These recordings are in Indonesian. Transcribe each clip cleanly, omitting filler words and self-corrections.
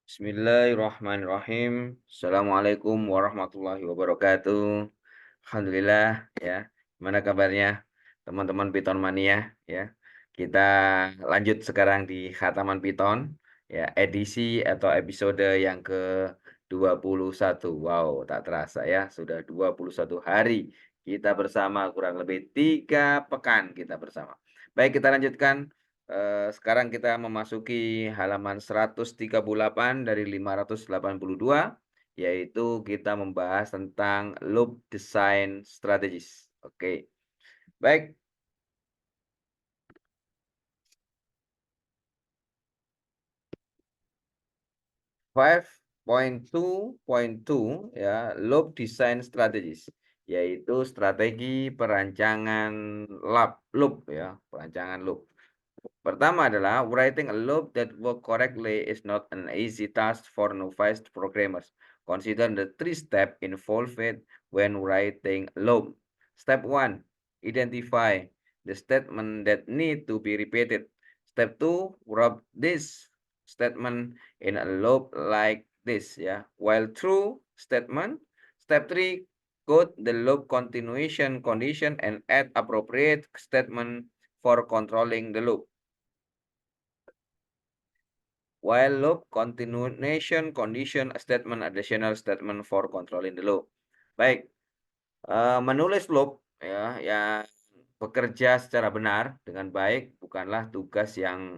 Bismillahirrahmanirrahim. Assalamualaikum warahmatullahi wabarakatuh. Alhamdulillah ya. Gimana kabarnya teman-teman Python mania ya. Kita lanjut sekarang di Khataman Python ya, edisi atau episode yang ke-21. Wow, tak terasa ya, sudah 21 hari kita bersama, kurang lebih 3 pekan kita bersama. Baik, kita lanjutkan. Sekarang kita memasuki halaman 138 dari 582, yaitu kita membahas tentang loop design strategies. Oke, baik. 5.2.2 ya, loop design strategies, yaitu strategi perancangan loop ya, perancangan loop. Pertama adalah writing a loop that work correctly is not an easy task for novice programmers. Consider the 3 steps involved when writing a loop. Step 1, identify the statement that need to be repeated. Step 2, wrap this statement in a loop like this ya. While true statement. Step 3, code the loop continuation condition and add appropriate statement for controlling the loop. While loop continuation condition statement additional statement for controlling the loop. Baik, menulis loop ya yang bekerja secara benar dengan baik bukanlah tugas yang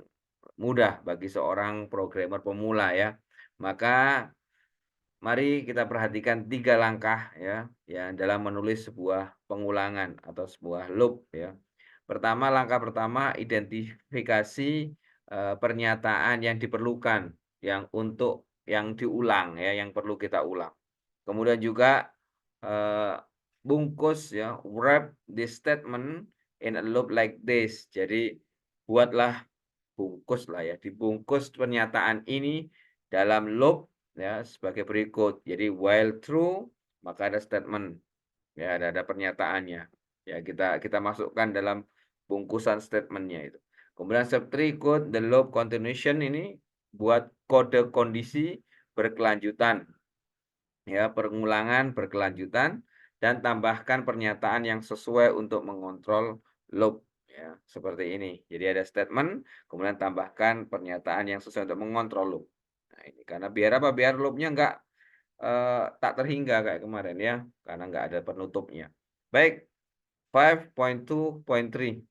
mudah bagi seorang programmer pemula ya. Maka mari kita perhatikan 3 langkah ya yang dalam menulis sebuah pengulangan atau sebuah loop ya. Langkah pertama, identifikasi pernyataan yang diperlukan, yang diulang ya, yang perlu kita ulang. Kemudian juga bungkus ya, wrap this statement in a loop like this. Jadi buatlah, bungkuslah ya, dibungkus pernyataan ini dalam loop ya sebagai berikut. Jadi while true, maka ada statement ya, ada pernyataannya. Ya, kita masukkan dalam bungkusan statementnya itu. Kemudian step 3, code the loop continuation, ini buat kode kondisi berkelanjutan. Ya, pengulangan berkelanjutan dan tambahkan pernyataan yang sesuai untuk mengontrol loop ya, seperti ini. Jadi ada statement, kemudian tambahkan pernyataan yang sesuai untuk mengontrol loop. Nah, ini karena biar apa? Biar loopnya enggak tak terhingga kayak kemarin ya, karena nggak ada penutupnya. Baik, 5.2.3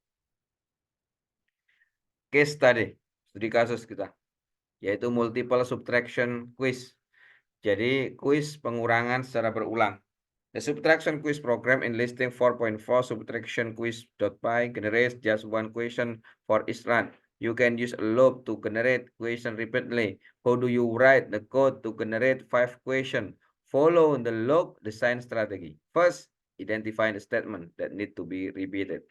case study, studi kasus kita, yaitu multiple subtraction quiz. Jadi kuis pengurangan secara berulang. The subtraction quiz program in listing 4.4 subtraction quiz.py generates just one question for each run. You can use a loop to generate question repeatedly. How do you write the code to generate 5 questions? Follow the loop design strategy. First, identify the statement that need to be repeated.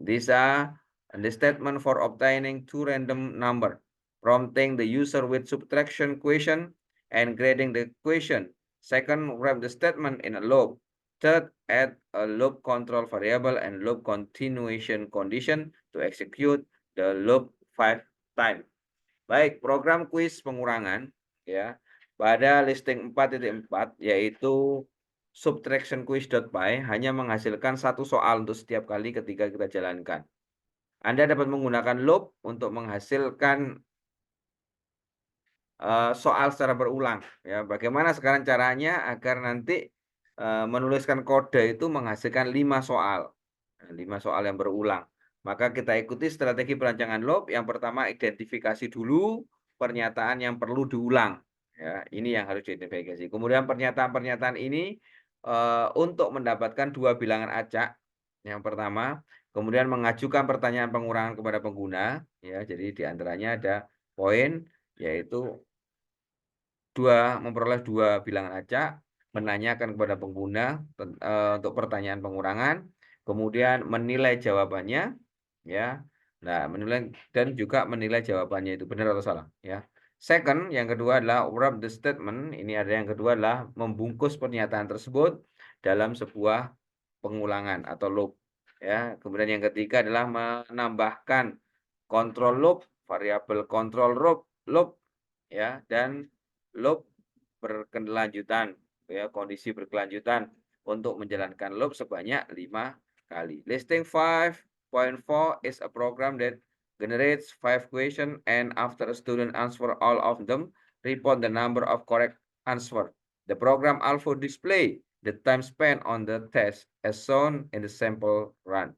These are the statement for obtaining 2 random number, prompting the user with subtraction question and grading the question. Second, wrap the statement in a loop. Third, add a loop control variable and loop continuation condition to execute the loop 5 times. Baik, program kuis pengurangan ya pada listing 4.4 yaitu subtraction quiz.py hanya menghasilkan 1 soal untuk setiap kali ketika kita jalankan. Anda dapat menggunakan loop untuk menghasilkan soal secara berulang ya. Bagaimana sekarang caranya agar nanti menuliskan kode itu menghasilkan 5 soal. 5 soal yang berulang. Maka kita ikuti strategi perancangan loop. Yang pertama, identifikasi dulu pernyataan yang perlu diulang. Ya, ini yang harus diidentifikasi. Kemudian pernyataan-pernyataan ini untuk mendapatkan 2 bilangan acak. Yang pertama, kemudian mengajukan pertanyaan pengurangan kepada pengguna. Ya, jadi diantaranya ada poin, yaitu memperoleh 2 bilangan acak, menanyakan kepada pengguna untuk pertanyaan pengurangan, kemudian menilai jawabannya ya. Nah, menilai dan juga menilai jawabannya itu benar atau salah ya. Second, yang kedua adalah wrap the statement. Ini ada yang kedua adalah membungkus pernyataan tersebut dalam sebuah pengulangan atau loop ya. Kemudian yang ketiga adalah menambahkan control loop, variabel control loop ya, dan loop berkelanjutan, ya, kondisi berkelanjutan untuk menjalankan loop sebanyak 5 kali. Listing 5.4 is a program that generates 5 questions and after a student answer all of them, report the number of correct answer. The program also display the time spent on the test as shown in the sample run.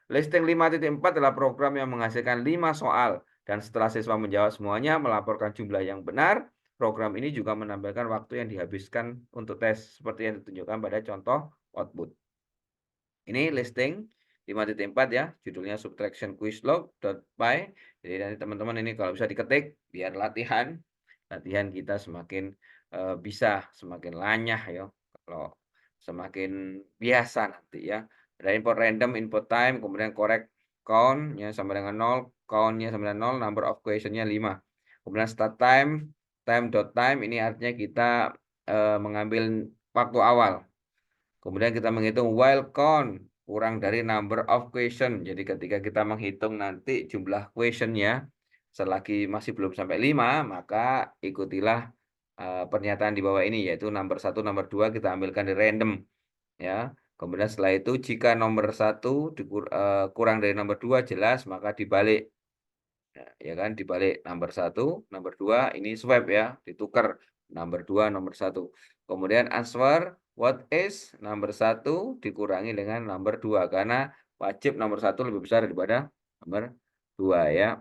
Listing 5.4 adalah program yang menghasilkan 5 soal dan setelah siswa menjawab semuanya melaporkan jumlah yang benar. Program ini juga menambahkan waktu yang dihabiskan untuk tes seperti yang ditunjukkan pada contoh output. Ini listing 5.4 ya, judulnya subtraction quiz log.py. Jadi nanti teman-teman ini kalau bisa diketik biar latihan kita semakin bisa semakin lanyah ya. Kalau semakin biasa nanti ya. Ada input random, input time, kemudian correct count-nya sama dengan 0, count-nya sama dengan 0, number of question-nya 5. Kemudian start time, time.time ini artinya kita mengambil waktu awal. Kemudian kita menghitung while count kurang dari number of question. Jadi ketika kita menghitung nanti jumlah question-nya selagi masih belum sampai 5, maka ikutilah pernyataan di bawah ini yaitu nomor 1, nomor 2 kita ambilkan di random ya. Kemudian setelah itu jika nomor 1 kurang dari nomor 2 jelas maka dibalik. Ya kan dibalik nomor 1, nomor 2 ini swap ya, ditukar nomor 2, nomor 1. Kemudian answer what is nomor 1 dikurangi dengan nomor 2 karena wajib nomor 1 lebih besar daripada nomor 2 ya.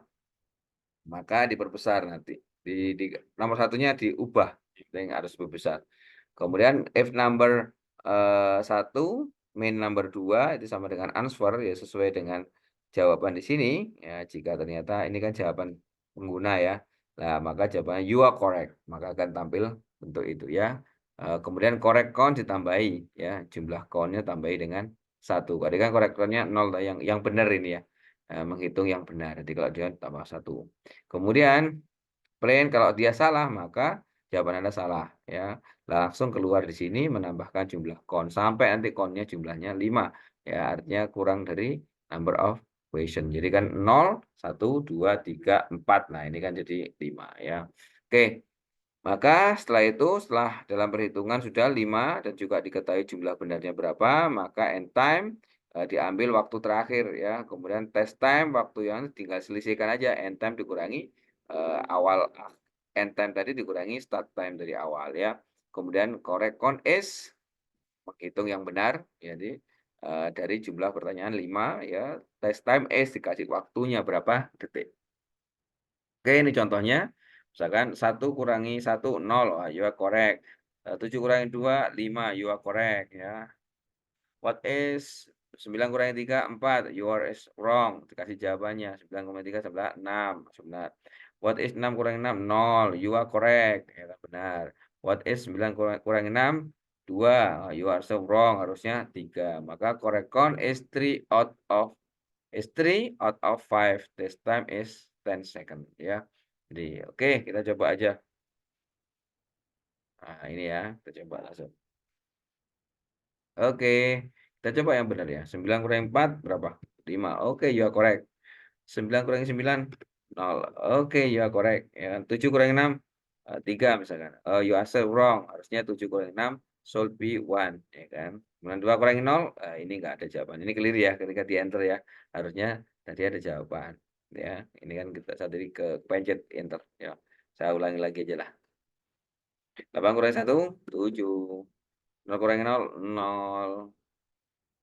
Maka diperbesar nanti. Di nomor satunya diubah, yang harus lebih besar. Kemudian if number 1 min number 2 itu sama dengan answer ya sesuai dengan jawaban di sini ya jika ternyata ini kan jawaban pengguna ya. Nah, maka jawabannya you are correct, maka akan tampil bentuk itu ya. Kemudian correct count ditambahi ya, jumlah count-nya tambahi dengan 1. Tadi kan correct count-nya 0 yang benar ini ya. Menghitung yang benar. Jadi kalau dia tambah 1. Kemudian plain kalau dia salah maka jawaban Anda salah ya. Langsung keluar di sini menambahkan jumlah count sampai nanti count-nya jumlahnya 5 ya, artinya kurang dari number of question. Jadi kan 0, 1, 2, 3, 4. Nah, ini kan jadi 5 ya. Oke. Maka setelah itu, setelah dalam perhitungan sudah 5 dan juga diketahui jumlah benarnya berapa, maka end time diambil waktu terakhir ya. Kemudian test time waktu yang tinggal selisihkan aja, end time dikurangi awal end time tadi dikurangi start time dari awal ya. Kemudian correct count is menghitung yang benar, jadi dari jumlah pertanyaan 5 ya, test time is dikasih waktunya berapa detik. Oke, ini contohnya. Misalkan 1 kurangi 1, 0, you are correct. 7 kurangi 2, 5, you are correct ya. What is 9 kurangi 3, 4, you are is wrong. Dikasih jawabannya, 9 kurangi 3 sebelah 6, benar. What is 6 kurangi 6, 0, you are correct, ya benar. What is 9 kurangi 6, 2, you are so wrong, harusnya 3. Maka correct count is 3 out of 5. This time is 10 second ya. Jadi oke, kita coba aja. Nah, ini ya, kita coba langsung. Oke, kita coba yang benar ya. 9 kurangi 4 berapa? 5. Oke, you are correct. 9 kurangi 9, 0. Oke, you are correct. Ya, 7 kurangi 6, 3 misalkan. Oh, you are so wrong. Harusnya 7 kurangi 6 should be 1. Ya kan? Kemudian 2 kurangi 0, ini nggak ada jawaban. Ini clear ya ketika di enter ya. Harusnya tadi ada jawaban. Ya, ini kan kita saat ini kepencet enter. Ya, saya ulangi lagi aja lah. 8 kurangi 1, 7. 0 kurangi 0, 0.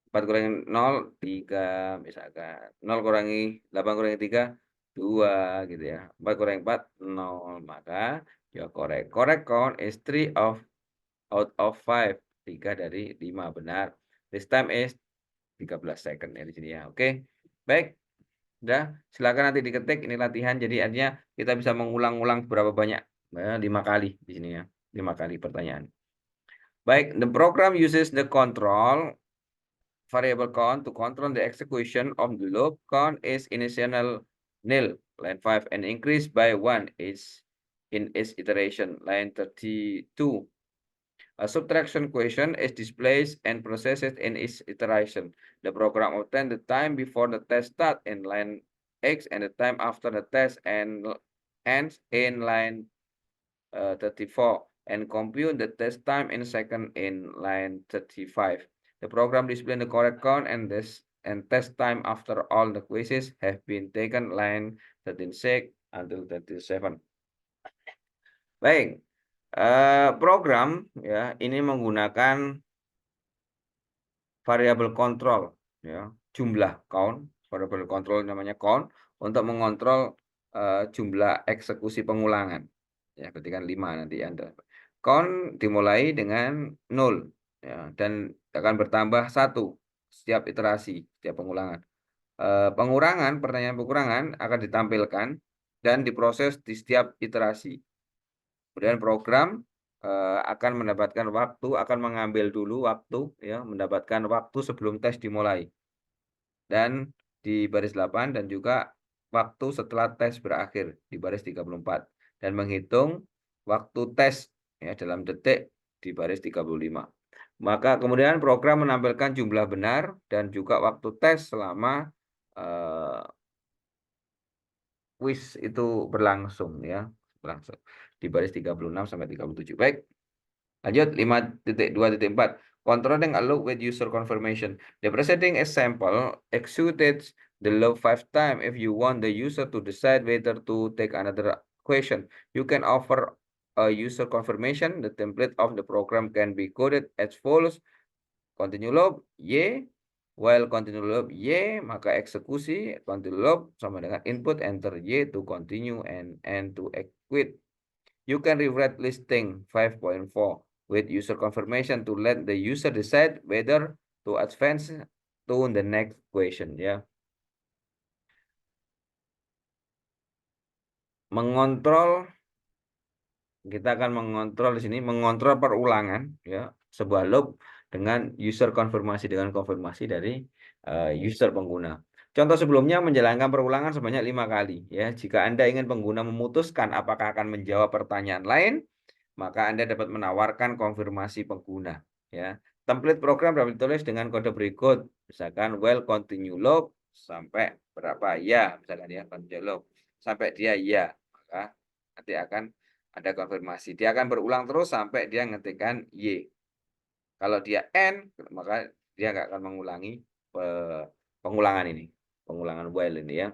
4 kurangi 0, 3 misalkan. 0 kurangi 8 kurangi 3, 2 gitu ya. 4 kurangi 4, 0. Maka ya correct. Correct count is 3 out of 5. 3 dari 5 benar. This time is 13 second ya di sini ya. Oke. Baik. Udah, silakan nanti diketik ini latihan. Jadi artinya kita bisa mengulang-ulang berapa banyak? 5 kali di sini ya. 5 kali pertanyaan. Baik, the program uses the control variable count to control the execution of the loop. Count is initial nil, line 5, and increase by 1 is in its iteration, line 32. A subtraction question is displayed and processed in its iteration. The program obtains the time before the test starts in line X and the time after the test and ends in line 34 and compute the test time in second in line 35. The program display the correct count and test time after all the quizzes have been taken line 36 until 37. Baik, program ya ini menggunakan variabel kontrol ya, jumlah count, variabel kontrol namanya count untuk mengontrol jumlah eksekusi pengulangan. Ya, ketika 5 nanti Anda. Count dimulai dengan 0 ya, dan akan bertambah 1 setiap iterasi, setiap pengulangan. Pertanyaan pengurangan akan ditampilkan dan diproses di setiap iterasi. Kemudian program akan mendapatkan waktu, akan mengambil dulu waktu ya, mendapatkan waktu sebelum tes dimulai. Dan di baris 8 dan juga waktu setelah tes berakhir di baris 34 dan menghitung waktu tes ya dalam detik di baris 35. Maka kemudian program menampilkan jumlah benar dan juga waktu tes selama quiz itu berlangsung ya, berlangsung di baris 36 sampai 37. Baik. Lanjut 5.2.4. Controlling a loop with user confirmation. The preceding example executes the loop 5 times. If you want the user to decide whether to take another question, you can offer a user confirmation. The template of the program can be coded as follows. Continue loop Y, while continue loop Y, maka eksekusi continue loop sama dengan input enter Y to continue and N to execute. You can rewrite listing 5.4 with user confirmation to let the user decide whether to advance to the next question ya. Mengontrol, kita akan mengontrol di sini, mengontrol perulangan ya, sebuah loop dengan user konfirmasi, dengan konfirmasi dari user pengguna. Contoh sebelumnya menjalankan perulangan sebanyak 5 kali ya. Jika Anda ingin pengguna memutuskan apakah akan menjawab pertanyaan lain, maka Anda dapat menawarkan konfirmasi pengguna ya. Template program dapat ditulis dengan kode berikut, misalkan while continue loop sampai berapa ya, misalkan ya continue loop sampai dia ya, maka nanti akan ada konfirmasi. Dia akan berulang terus sampai dia ngetikkan Y. Kalau dia N, maka dia nggak akan mengulangi pengulangan ini, pengulangan while ini ya.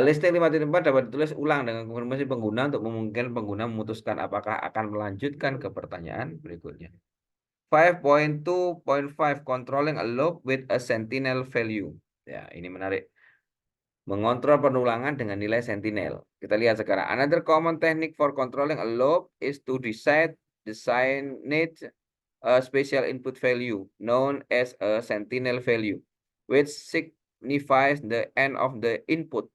Listing 5.4 dapat ditulis ulang dengan konfirmasi pengguna untuk memungkinkan pengguna memutuskan apakah akan melanjutkan ke pertanyaan berikutnya. 5.2.5 Controlling a loop with a sentinel value. Ya, ini menarik. Mengontrol penulangan dengan nilai sentinel. Kita lihat sekarang. Another common technique for controlling a loop is to designate a special input value known as a sentinel value, which signifies the end of the input.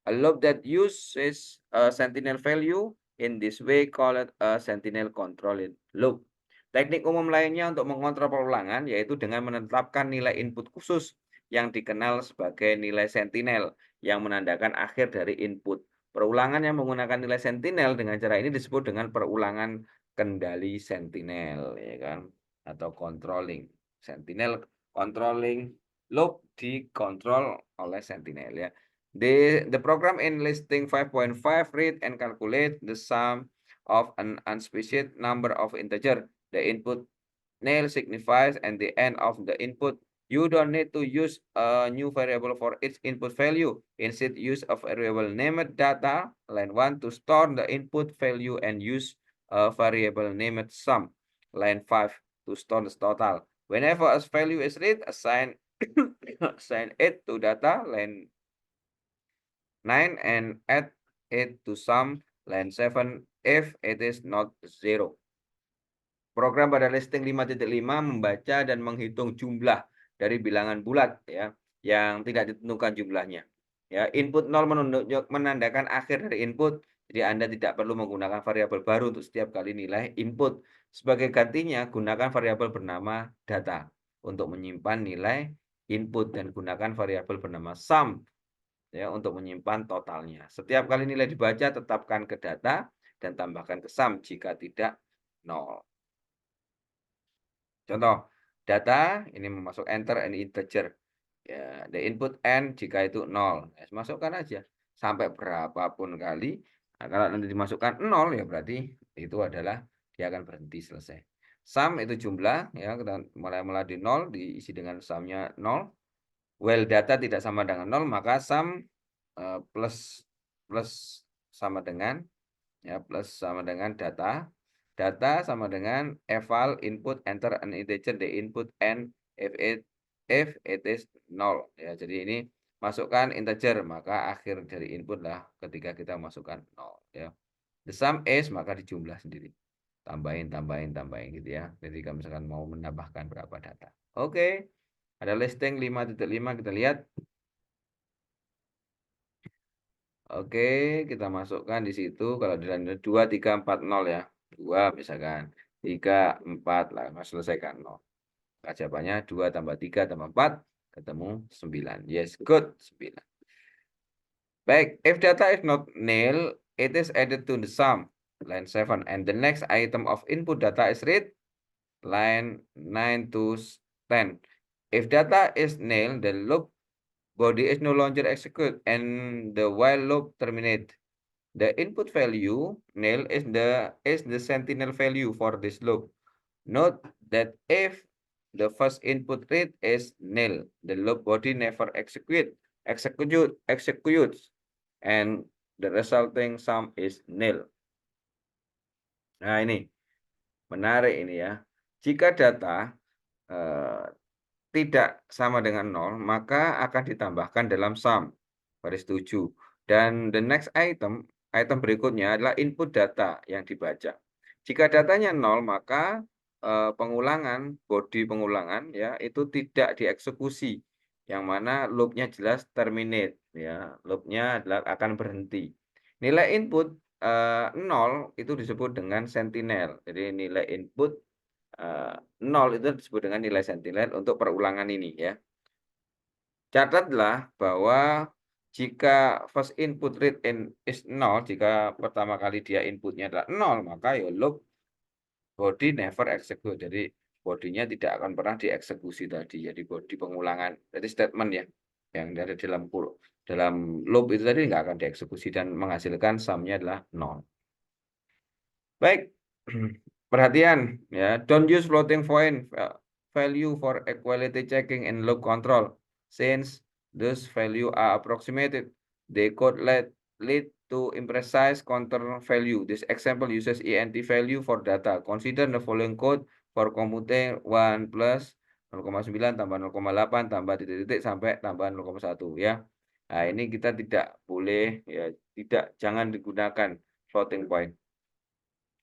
A loop that uses a sentinel value in this way called a sentinel controlled loop. Teknik umum lainnya untuk mengontrol perulangan yaitu dengan menetapkan nilai input khusus yang dikenal sebagai nilai sentinel yang menandakan akhir dari input. Perulangan yang menggunakan nilai sentinel dengan cara ini disebut dengan perulangan kendali sentinel ya kan, atau controlling. Sentinel controlling loop dikontrol oleh sentinel ya. The program in listing 5.5 read and calculate the sum of an unspecified number of integer. The input nil signifies and the end of the input. You don't need to use a new variable for each input value. Instead, use a variable named data line 1 to store the input value and use a variable named sum line 5 to store the total. Whenever a value is read, assign it to data line 9 and add it to sum line 7 if it is not 0. Program pada listing 5.5 membaca dan menghitung jumlah dari bilangan bulat ya yang tidak ditentukan jumlahnya. Ya, input 0 menandakan akhir dari input. Jadi Anda tidak perlu menggunakan variabel baru untuk setiap kali nilai input. Sebagai gantinya, gunakan variabel bernama data untuk menyimpan nilai input dan gunakan variabel bernama sum ya untuk menyimpan totalnya. Setiap kali nilai dibaca, tetapkan ke data dan tambahkan ke sum jika tidak 0. Contoh, data ini memasuk enter and integer. Ya, the input n jika itu 0. Ya, masukkan aja sampai berapapun kali Nah, kalau nanti dimasukkan 0 ya berarti itu adalah dia akan berhenti selesai. Sum itu jumlah ya, kita mulai di 0 diisi dengan sumnya 0. While data tidak sama dengan 0 maka sum plus sama dengan ya plus sama dengan data. Data sama dengan eval input enter an integer the input and if it is 0 ya. Jadi ini masukkan integer maka akhir dari input lah ketika kita masukkan 0 ya. The sum is maka dijumlah sendiri. Tambahin gitu ya. Jadi kalau misalkan mau menambahkan berapa data. Oke. Ada listing 5.5 kita lihat. Oke, kita masukkan di situ kalau di 2 3 4 0 ya. 2 misalkan 3 4 lah, selesaikan 0. Jawabannya 2 tambah 3 tambah 4 ketemu 9. Yes, good 9. Baik, if data is not nil, it is added to the sum line 7 and the next item of input data is read line 9 to 10. If data is nil, the loop body is no longer execute and the while loop terminate. The input value nil is the sentinel value for this loop. Note that if the first input read is nil, the loop body never executes and the resulting sum is nil. Nah ini menarik ini ya. Jika data tidak sama dengan 0, maka akan ditambahkan dalam sum. Baris 7. Dan the next item berikutnya adalah input data yang dibaca. Jika datanya 0, maka body pengulangan ya itu tidak dieksekusi. Yang mana loopnya jelas terminate ya. Loopnya adalah akan berhenti. Nilai input 0 itu disebut dengan sentinel. Jadi nilai input 0 itu disebut dengan nilai sentinel untuk perulangan ini ya. Catatlah bahwa jika first input read is 0, jika pertama kali dia inputnya adalah 0, maka ya loop body never execute. Jadi bodinya tidak akan pernah dieksekusi tadi. Jadi body pengulangan, jadi statement ya, yang dari dalam loop itu tadi nggak akan dieksekusi dan menghasilkan sumnya adalah 0. Baik, perhatian ya, don't use floating point value for equality checking and loop control since those value are approximated. They could lead to imprecise counter value. This example uses ENT value for data. Consider the following code for computing 1 plus 0,9 tambah 0,8 tambah titik-titik sampai tambah 0,1 ya. Nah, ini kita tidak boleh ya, jangan digunakan floating point.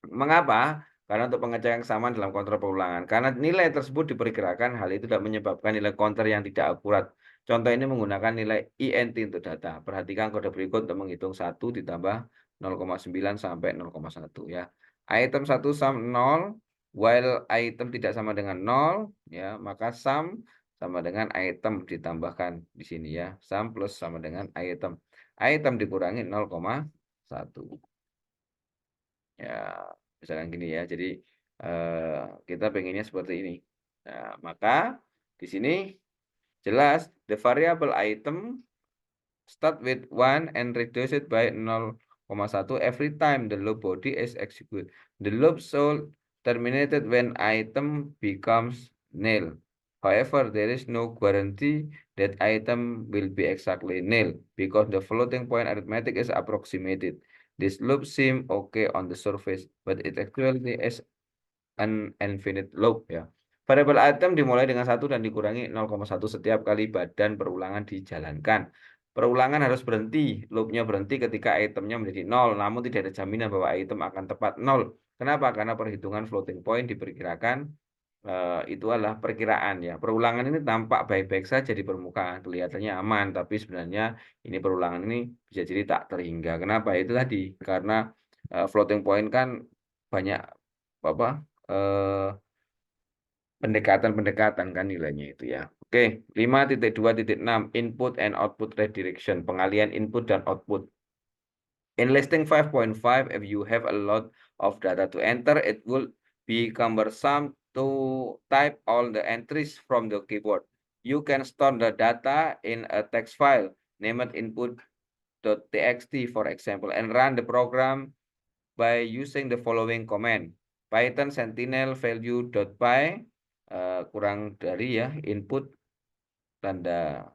Mengapa? Karena untuk pengecekan kesamaan dalam counter perulangan. Karena nilai tersebut diperkirakan, hal itu tidak menyebabkan nilai counter yang tidak akurat. Contoh ini menggunakan nilai INT untuk data. Perhatikan kode berikut untuk menghitung 1 ditambah 0,9 sampai 0,1 ya. Item 1 sum 0, while item tidak sama dengan 0, ya, maka sum sama dengan item ditambahkan di sini ya. Sum plus sama dengan item. Item dikurangi 0,1. Ya, misalkan gini ya. Jadi kita pengennya seperti ini. Nah, maka di sini jelas the variable item start with 1 and reduce it by 0,1 every time the loop body is executed. The loop should terminated when item becomes nil. However, there is no guarantee that item will be exactly nil because the floating point arithmetic is approximated. This loop seems okay on the surface, but it actually is an infinite loop ya. Variable item dimulai dengan 1 dan dikurangi 0,1 setiap kali badan perulangan dijalankan. Perulangan harus berhenti, loopnya berhenti ketika itemnya menjadi 0, namun tidak ada jaminan bahwa item akan tepat 0. Kenapa? Karena perhitungan floating point diperkirakan itu adalah perkiraan ya. Perulangan ini tampak baik-baik saja di permukaan, kelihatannya aman, tapi sebenarnya ini perulangan ini bisa jadi tak terhingga. Kenapa? Itu tadi karena floating point kan banyak apa? Pendekatan-pendekatan kan nilainya itu ya. Oke, 5.2.6 input and output redirection, pengalian input dan output. In listing 5.5, if you have a lot of data to enter, it will be cumbersome to type all the entries from the keyboard. You can store the data in a text file named input input.txt, for example, and run the program by using the following command. Python sentinel value.py kurang dari ya input tanda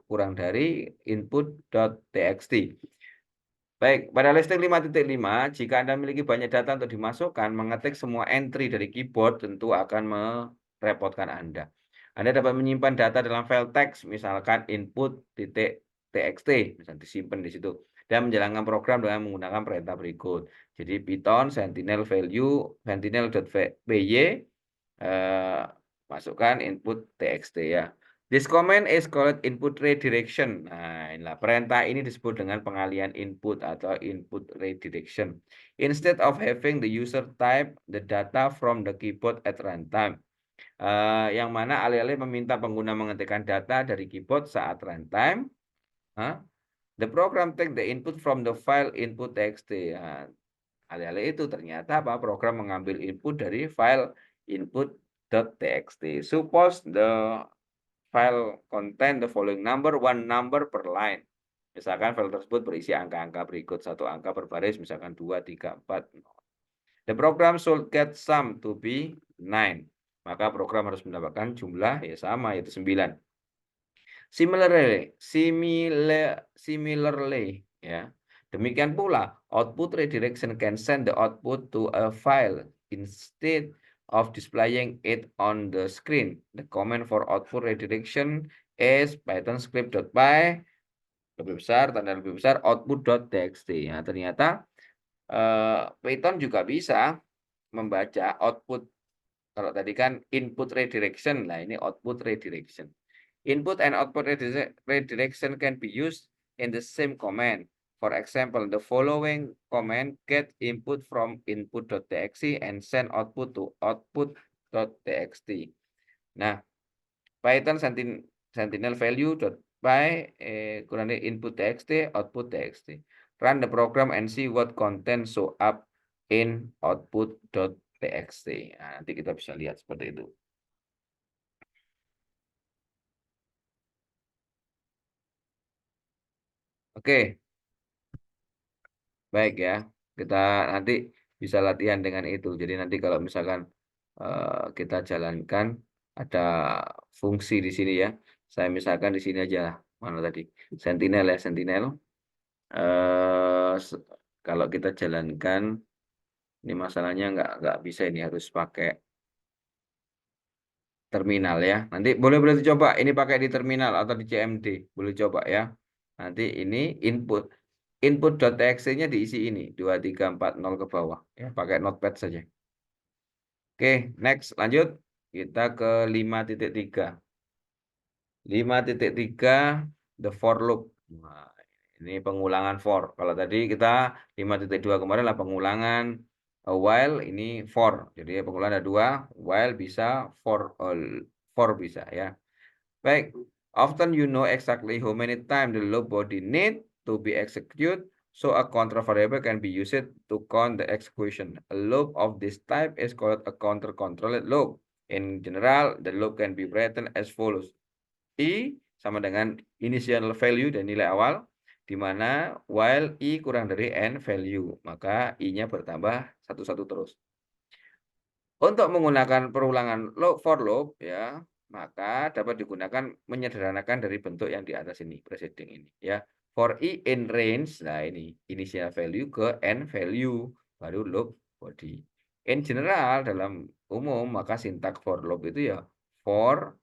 kurang dari input.txt. Baik, pada listing 5.5, jika Anda memiliki banyak data untuk dimasukkan, mengetik semua entry dari keyboard tentu akan merepotkan Anda. Anda dapat menyimpan data dalam file teks, misalkan input.txt, misalnya disimpan di situ, dan menjalankan program dengan menggunakan perintah berikut. Jadi Python sentinel value sentinel.py masukkan input txt ya. This command is called input redirection. Nah, inilah perintah ini disebut dengan pengalian input atau input redirection. Instead of having the user type the data from the keyboard at runtime. Yang mana alih-alih meminta pengguna mengetikkan data dari keyboard saat runtime, the program take the input from the file input.txt. Alih-alih itu ternyata apa? Program mengambil input dari file input.txt. Suppose the file contain the following number, one number per line. Misalkan file tersebut berisi angka-angka berikut, satu angka per baris, misalkan 2, 3, 4. The program should get sum to be 9. Maka program harus mendapatkan jumlah ya sama, yaitu 9. Similarly, ya. Demikian pula, output redirection can send the output to a file instead of displaying it on the screen. The command for output redirection is python script.py lebih besar, tanda lebih besar, output.txt. Ya, ternyata Python juga bisa membaca output. Kalau tadi kan input redirection, nah ini output redirection. Input and output redirection can be used in the same command. For example, the following command get input from input.txt and send output to output.txt. Nah, Python sentinel value.py kurang dari input txt, output txt. Run the program and see what content show up in output.txt. Nah, nanti kita bisa lihat seperti itu. Oke. Baik ya, kita nanti bisa latihan dengan itu. Jadi nanti kalau misalkan kita jalankan ada fungsi di sini ya. Saya misalkan di sini aja mana tadi sentinel ya sentinel. Kalau kita jalankan ini masalahnya nggak bisa ini harus pakai terminal ya. Nanti boleh dicoba ini pakai di terminal atau di CMD boleh coba ya. Nanti ini input.txt-nya diisi ini 2340 ke bawah ya pakai notepad saja. Oke, next lanjut kita ke 5.3. 5.3 the for loop. Nah, ini pengulangan for. Kalau tadi kita 5.2 kemarin lah pengulangan while, ini for. Jadi pengulangan ada 2, while bisa, for bisa ya. Baik, often you know exactly how many times the loop body need to be executed, so a counter variable can be used to count the execution. A loop of this type is called a counter-controlled loop. In general, the loop can be written as follows. I sama dengan initial value dan nilai awal, di mana while I kurang dari n value, maka I-nya bertambah satu-satu terus. Untuk menggunakan perulangan for loop ya, maka dapat digunakan menyederhanakan dari bentuk yang di atas ini, preceding ini ya. For I in range, nah ini initial value ke n value baru loop body. In general dalam umum maka sintak for loop itu ya for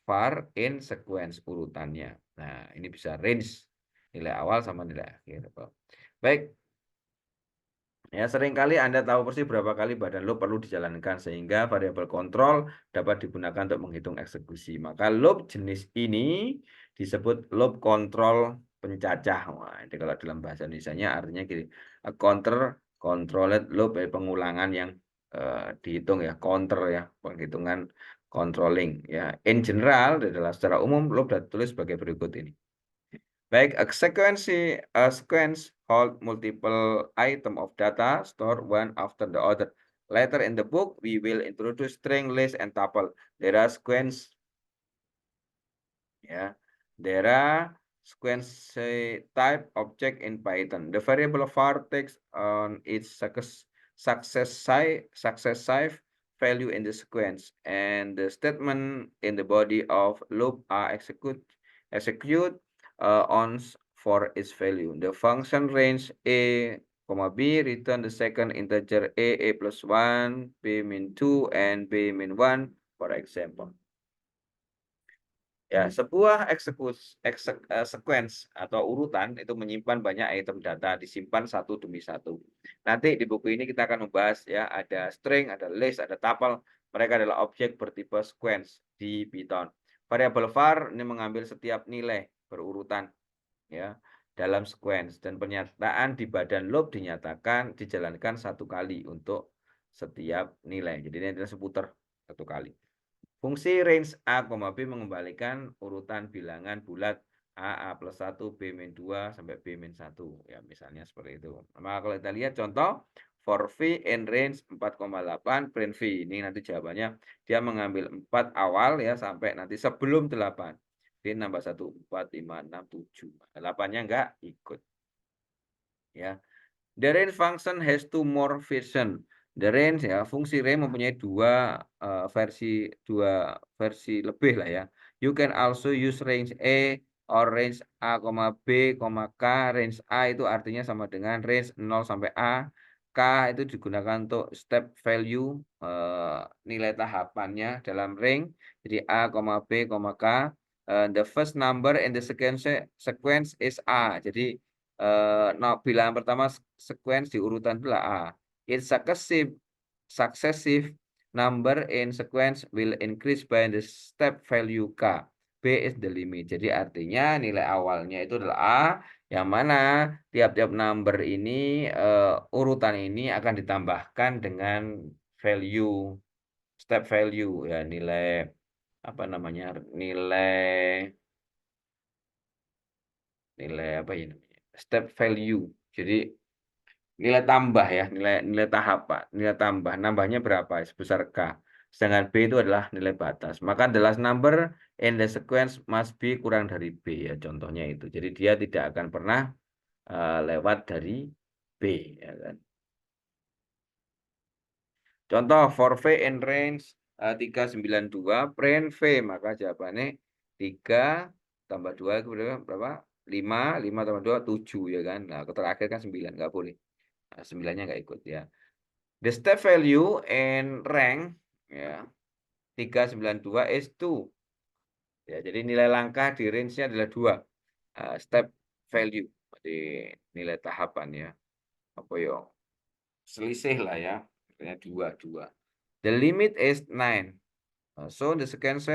var in sequence urutannya. Nah, ini bisa range nilai awal sama nilai akhir. Baik. Ya, seringkali Anda tahu persis berapa kali badan loop perlu dijalankan sehingga variabel kontrol dapat digunakan untuk menghitung eksekusi. Maka loop jenis ini disebut loop kontrol pencacah. Wah, ini kalau dalam bahasa Indonesianya artinya gini, controlled loop, pengulangan yang dihitung ya, counter ya, penghitungan controlling ya. In general, adalah secara umum loop ditulis sebagai berikut ini. Baik, a sequence hold multiple item of data stored one after the other. Later in the book, we will introduce string, list, and tuple. There are sequence type object in Python. The variable var takes on its successive value in the sequence, and the statement in the body of loop are execute on for its value. The function range a, b return the second integer a plus 1, b min 2, and b min 1, for example. Ya, sebuah sequence atau urutan itu menyimpan banyak item data, disimpan satu demi satu. Nanti di buku ini kita akan membahas ya, ada string, ada list, ada tuple. Mereka adalah objek bertipe sequence di Python. Variabel var ini mengambil setiap nilai berurutan ya dalam sequence, dan pernyataan di badan loop dijalankan satu kali untuk setiap nilai. Jadi ini adalah seputar satu kali. Fungsi range A, B mengembalikan urutan bilangan bulat A plus 1, B min 2, sampai B min 1. Ya, misalnya seperti itu. Maka kalau kita lihat contoh, for V in range 4,8, print V. Ini nanti jawabannya, dia mengambil 4 awal ya, sampai nanti sebelum 8. Dia nambah 1, 4, 5, 6, 7. 8-nya enggak ikut. Ya. The range function has two more version. The range ya, fungsi range mempunyai dua versi lebih lah ya. You can also use range A or range A, B, K. Range A itu artinya sama dengan range 0 sampai A. K itu digunakan untuk step value, nilai tahapannya dalam range. Jadi A, B, K. The first number in the sequence is A. Jadi bilangan pertama sequence di urutan adalah A. Its successive number in sequence will increase by the step value K. B is the limit. Jadi artinya nilai awalnya itu adalah A, yang mana tiap-tiap number ini, urutan ini akan ditambahkan dengan value, step value ya, nilai apa namanya, nilai apa ini, step value. Jadi nilai tambah ya, nilai tahap, Pak. Nilai tambah, nambahnya berapa? Sebesar K. Sedangkan B itu adalah nilai batas. Maka the last number in the sequence must be kurang dari B ya, contohnya itu. Jadi dia tidak akan pernah lewat dari B ya kan. Contoh for V in range 392, print V, maka jawabannya 3 tambah 2 itu berapa? 5 tambah 2 7 ya kan. Nah, terakhir kan 9, nggak boleh. Nah, 9-nya nggak ikut ya. The step value and rank ya 392 is 2. Ya, jadi nilai langkah di range-nya adalah 2. Step value. Jadi nilai tahapan ya. Apa ya? Selisih lah ya. Artinya 2. The limit is 9. So the sequence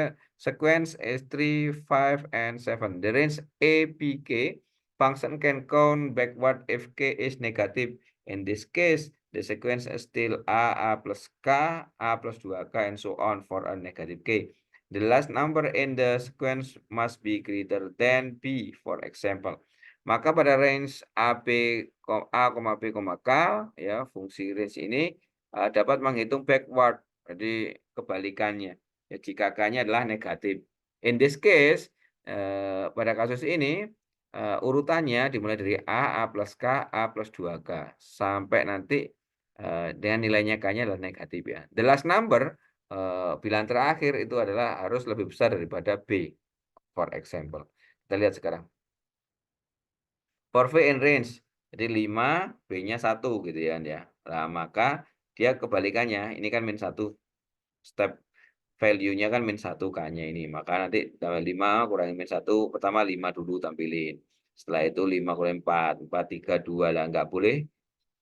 is 3, 5, and 7. The range APK function can count backward if K is negative. In this case, the sequence is still A plus K, A plus 2K, and so on for a negative K. The last number in the sequence must be greater than B, for example. Maka pada range A, B, K, ya, fungsi range ini dapat menghitung backward, jadi kebalikannya. Ya, jika K-nya adalah negatif. In this case, pada kasus ini, urutannya dimulai dari A plus K, A plus 2K. Sampai nanti dengan nilainya K-nya adalah negatif ya. The last number, bilangan terakhir itu adalah harus lebih besar daripada B, for example. Kita lihat sekarang. For V in range, jadi 5, B-nya 1 gitu ya. Nah, maka dia kebalikannya, ini kan min 1. Step value-nya kan min 1 K-nya ini. Maka nanti tambah 5 kurangi min 1. Pertama 5 dulu tampilin. Setelah itu 5 kurangi 4. 4, 3, 2 lah. Nggak boleh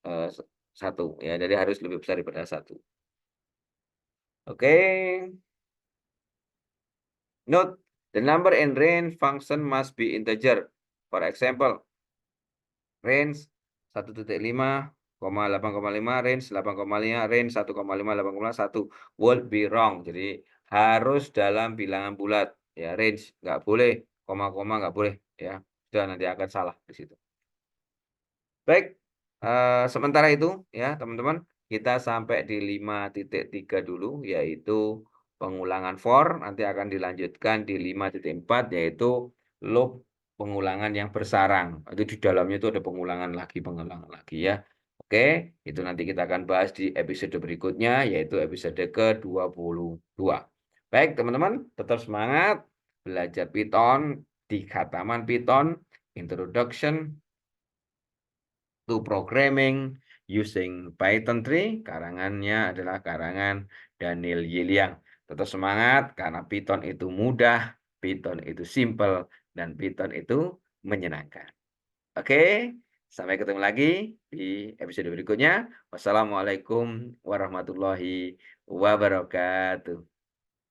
1. Ya, jadi harus lebih besar daripada 1. Oke. Note, the number in range function must be integer. For example, range 1.5, 8,5, range 8,5, range 1,5, 8,1 would be wrong. Jadi harus dalam bilangan bulat ya, range nggak boleh, koma-koma nggak boleh ya. Sudah, nanti akan salah di situ. Baik, sementara itu ya teman-teman, kita sampai di 5.3 dulu, yaitu pengulangan for. Nanti akan dilanjutkan di 5.4, yaitu loop pengulangan yang bersarang. Itu di dalamnya itu ada pengulangan lagi ya. Oke, itu nanti kita akan bahas di episode berikutnya, yaitu episode ke-22. Baik, teman-teman, tetap semangat belajar Python di Khataman Python, Introduction to Programming Using Python 3. Karangannya adalah karangan Daniel Yiliang. Tetap semangat karena Python itu mudah, Python itu simple, dan Python itu menyenangkan. Oke, sampai ketemu lagi di episode berikutnya. Wassalamualaikum warahmatullahi wabarakatuh.